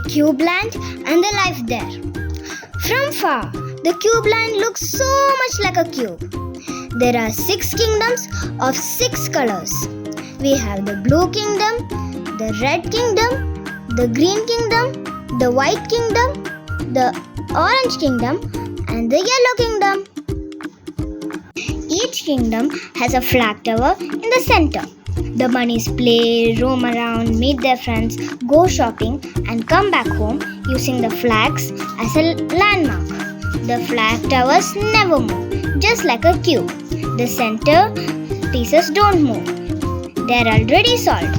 Cubeland and the life there. From far, the Cubeland looks so much like a cube. There are 6 kingdoms of 6 colors. We have the blue kingdom, the red kingdom, the green kingdom, the white kingdom, the orange kingdom, and the yellow kingdom. Each kingdom has a flag tower in the center. The bunnies play, roam around, meet their friends, go shopping, and come back home using the flags as a landmark. The flag towers never move, just like a cube. The center pieces don't move. They are already solved.